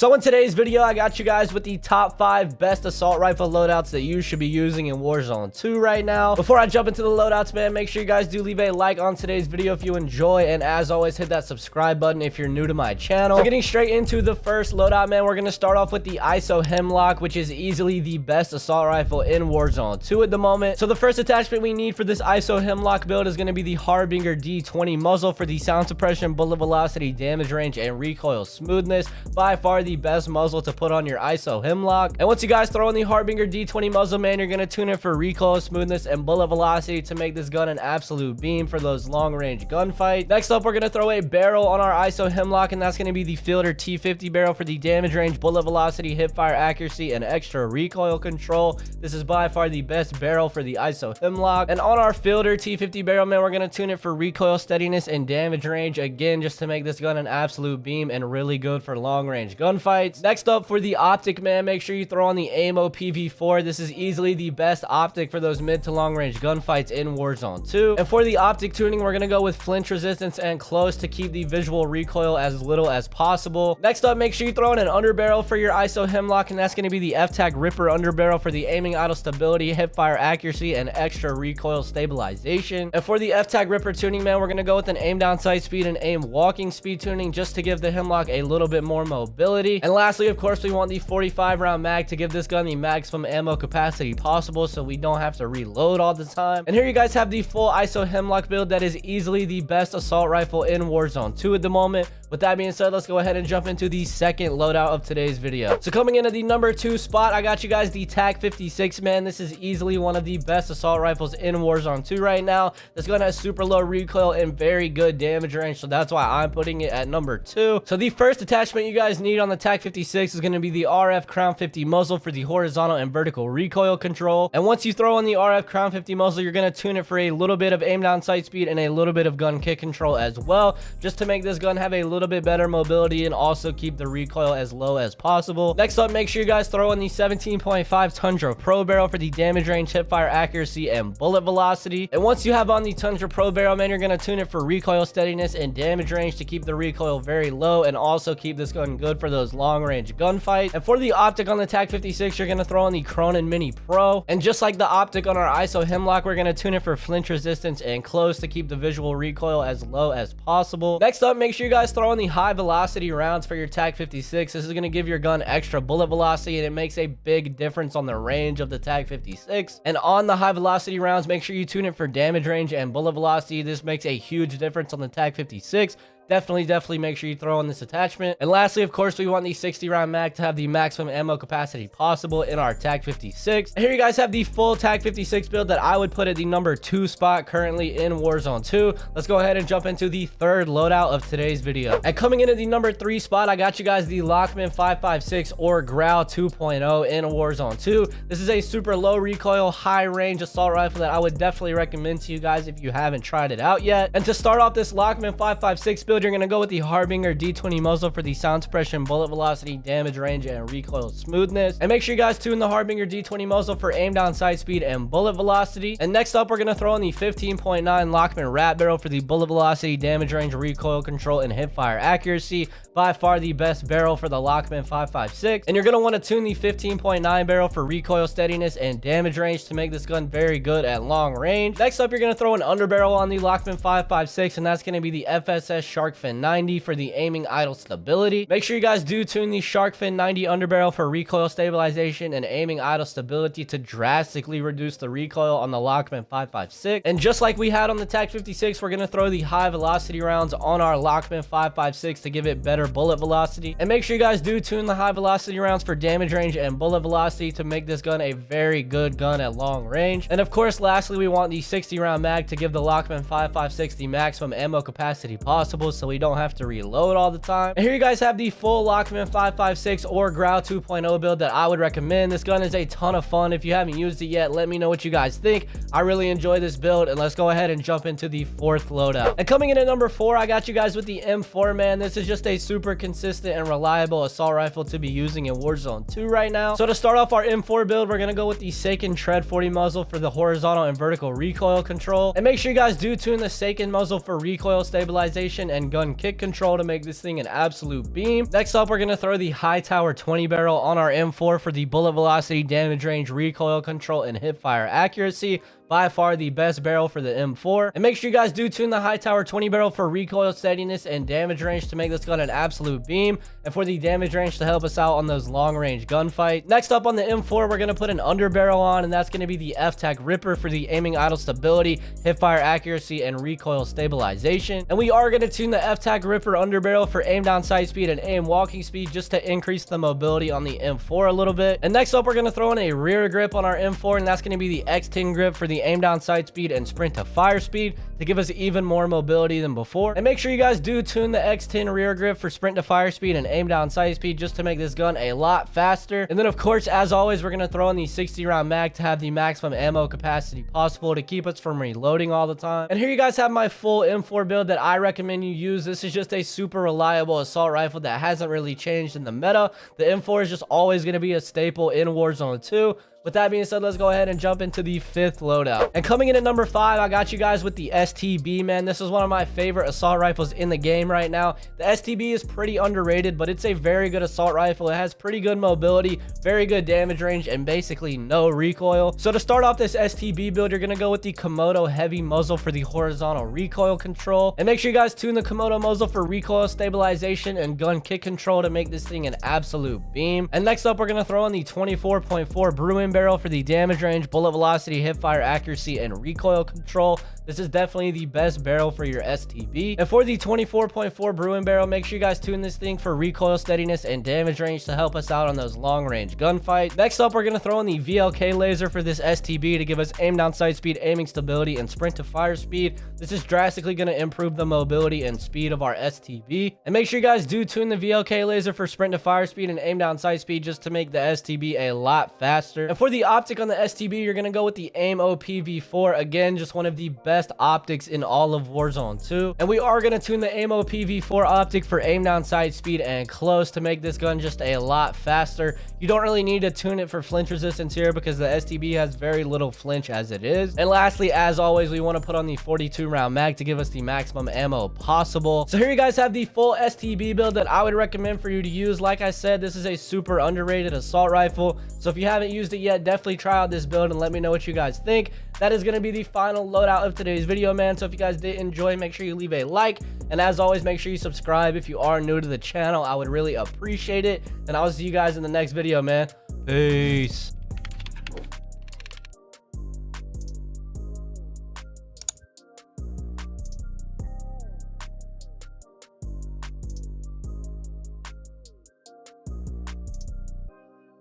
So in today's video, I got you guys with the top 5 best assault rifle loadouts that you should be using in Warzone 2 right now. Before I jump into the loadouts, man, make sure you guys do leave a like on today's video if you enjoy, and as always, hit that subscribe button if you're new to my channel. So getting straight into the first loadout, man, we're gonna start off with the ISO Hemlock, which is easily the best assault rifle in Warzone 2 at the moment. So the first attachment we need for this ISO Hemlock build is gonna be the Harbinger D20 muzzle for the sound suppression, bullet velocity, damage range, and recoil smoothness. By far the best muzzle to put on your ISO Hemlock. And once you guys throw in the Harbinger D20 muzzle, man, you're gonna tune it for recoil smoothness and bullet velocity to make this gun an absolute beam for those long range gunfights. Next up, we're gonna throw a barrel on our ISO Hemlock, and that's gonna be the Fielder T50 barrel for the damage range, bullet velocity, hipfire accuracy, and extra recoil control. This is by far the best barrel for the ISO Hemlock. And on our Fielder T50 barrel, man, we're gonna tune it for recoil steadiness and damage range, again, just to make this gun an absolute beam and really good for long range gunfights. Next up, for the optic, man, make sure you throw on the AMO PV4. This is easily the best optic for those mid to long range gunfights in Warzone 2. And for the optic tuning, we're gonna go with flinch resistance and close to keep the visual recoil as little as possible. Next up, make sure you throw in an underbarrel for your ISO Hemlock, and that's gonna be the F-Tac Ripper underbarrel for the aiming idle stability, hipfire accuracy, and extra recoil stabilization. And for the F-Tac Ripper tuning, man, we're gonna go with an aim down sight speed and aim walking speed tuning just to give the Hemlock a little bit more mobility. And lastly, of course, we want the 45 round mag to give this gun the maximum ammo capacity possible so we don't have to reload all the time. And here you guys have the full ISO Hemlock build that is easily the best assault rifle in Warzone 2 at the moment. With that being said, let's go ahead and jump into the second loadout of today's video. So coming into the number 2 spot, I got you guys the TAC 56, man. This is easily one of the best assault rifles in Warzone 2 right now. This gun has super low recoil and very good damage range, so that's why I'm putting it at number 2. So the first attachment you guys need on the TAC 56 is going to be the RF Crown 50 muzzle for the horizontal and vertical recoil control. And once you throw on the RF Crown 50 muzzle, you're going to tune it for a little bit of aim down sight speed and a little bit of gun kick control as well, just to make this gun have a little bit better mobility and also keep the recoil as low as possible. Next up, make sure you guys throw in the 17.5 Tundra Pro barrel for the damage range, hipfire accuracy, and bullet velocity. And once you have on the Tundra Pro barrel, man, you're going to tune it for recoil steadiness and damage range to keep the recoil very low and also keep this gun good for those long range gunfights. And for the optic on the TAC 56, you're going to throw on the Cronin Mini Pro. And just like the optic on our ISO Hemlock, we're going to tune it for flinch resistance and close to keep the visual recoil as low as possible. Next up, make sure you guys throw in the high velocity rounds for your TAC 56. This is going to give your gun extra bullet velocity, and it makes a big difference on the range of the TAC 56. And on the high velocity rounds, make sure you tune it for damage range and bullet velocity. This makes a huge difference on the TAC 56. Definitely make sure you throw in this attachment. And lastly, of course, we want the 60 round mag to have the maximum ammo capacity possible in our TAC 56. And here you guys have the full TAC 56 build that I would put at the number 2 spot currently in Warzone 2. Let's go ahead and jump into the third loadout of today's video. And coming into the number 3 spot, I got you guys the Lachmann 5.56 or Grau 2.0 in Warzone 2. This is a super low recoil, high range assault rifle that I would definitely recommend to you guys if you haven't tried it out yet. And to start off this Lachmann 5.56 build, you're going to go with the Harbinger D20 muzzle for the sound suppression, bullet velocity, damage range, and recoil smoothness. And make sure you guys tune the Harbinger D20 muzzle for aim down sight speed and bullet velocity. And next up, we're going to throw in the 15.9 Lachmann rat barrel for the bullet velocity, damage range, recoil control, and hipfire accuracy. By far the best barrel for the Lachmann 5.56. And you're going to want to tune the 15.9 barrel for recoil steadiness and damage range to make this gun very good at long range. Next up, you're going to throw an underbarrel on the Lachmann 5.56, and that's going to be the FSS Shark Fin 90 for the aiming idle stability. Make sure you guys do tune the Shark Fin 90 underbarrel for recoil stabilization and aiming idle stability to drastically reduce the recoil on the Lachmann 5.56. And just like we had on the TAC 56, we're going to throw the high velocity rounds on our Lachmann 5.56 to give it better bullet velocity. And make sure you guys do tune the high velocity rounds for damage range and bullet velocity to make this gun a very good gun at long range. And of course, lastly, we want the 60 round mag to give the Lachmann 5.56 the maximum ammo capacity possible so we don't have to reload all the time. And here you guys have the full Lachmann 5.56 or Grau 2.0 build that I would recommend. This gun is a ton of fun. If you haven't used it yet, let me know what you guys think. I really enjoy this build, and let's go ahead and jump into the fourth loadout. And coming in at number 4, I got you guys with the M4, man. This is just a super consistent and reliable assault rifle to be using in Warzone 2 right now. So to start off our M4 build, we're going to go with the Seiken Tread 40 muzzle for the horizontal and vertical recoil control. And make sure you guys do tune the Seiken muzzle for recoil stabilization and and gun kick control to make this thing an absolute beam. Next up, we're going to throw the high tower 20 barrel on our M4 for the bullet velocity, damage range, recoil control, and hip fire accuracy. By far the best barrel for the M4. And make sure you guys do tune the high tower 20 barrel for recoil steadiness and damage range to make this gun an absolute beam, and for the damage range to help us out on those long range gunfights. Next up on the M4, we're going to put an under barrel on, and that's going to be the F-Tac Ripper for the aiming idle stability, hip fire accuracy, and recoil stabilization. And we are going to tune the F-Tac Ripper under barrel for aim down sight speed and aim walking speed just to increase the mobility on the M4 a little bit. And next up, we're going to throw in a rear grip on our M4, and that's going to be the X10 grip for the aim down sight speed and sprint to fire speed to give us even more mobility than before. And make sure you guys do tune the X10 rear grip for sprint to fire speed and aim down sight speed just to make this gun a lot faster. And then of course, as always, we're going to throw in the 60 round mag to have the maximum ammo capacity possible to keep us from reloading all the time. And here you guys have my full M4 build that I recommend you use. This is just a super reliable assault rifle that hasn't really changed in the meta. The M4 is just always going to be a staple in Warzone 2. With that being said, let's go ahead and jump into the 5th loadout. And coming in at number 5, I got you guys with the STB, man. This is one of my favorite assault rifles in the game right now. The STB is pretty underrated, but it's a very good assault rifle. It has pretty good mobility, very good damage range, and basically no recoil. So to start off this STB build, you're going to go with the Komodo heavy muzzle for the horizontal recoil control. And make sure you guys tune the Komodo muzzle for recoil stabilization and gun kick control to make this thing an absolute beam. And next up, we're going to throw in the 24.4 Bruin barrel for the damage range, bullet velocity, hip fire accuracy, and recoil control. This is definitely the best barrel for your STB. And for the 24.4 Bruin barrel, make sure you guys tune this thing for recoil steadiness and damage range to help us out on those long range gunfights. Next up, we're going to throw in the VLK laser for this STB to give us aim down sight speed, aiming stability, and sprint to fire speed. This is drastically going to improve the mobility and speed of our STB. And make sure you guys do tune the VLK laser for sprint to fire speed and aim down sight speed just to make the STB a lot faster. And for the optic on the STB, you're going to go with the AIM OPV4. Again, just one of the best optics in all of Warzone 2. And we are going to tune the AIM OPV4 optic for aim down sight speed and close to make this gun just a lot faster. You don't really need to tune it for flinch resistance here because the STB has very little flinch as it is. And lastly, as always, we want to put on the 42 round mag to give us the maximum ammo possible. So here you guys have the full STB build that I would recommend for you to use. Like I said, this is a super underrated assault rifle. So if you haven't used it yet, definitely try out this build and let me know what you guys think. That is going to be the final loadout of today's video, man. So if you guys did enjoy, make sure you leave a like. And as always, make sure you subscribe if you are new to the channel. I would really appreciate it. And I'll see you guys in the next video, man. Peace.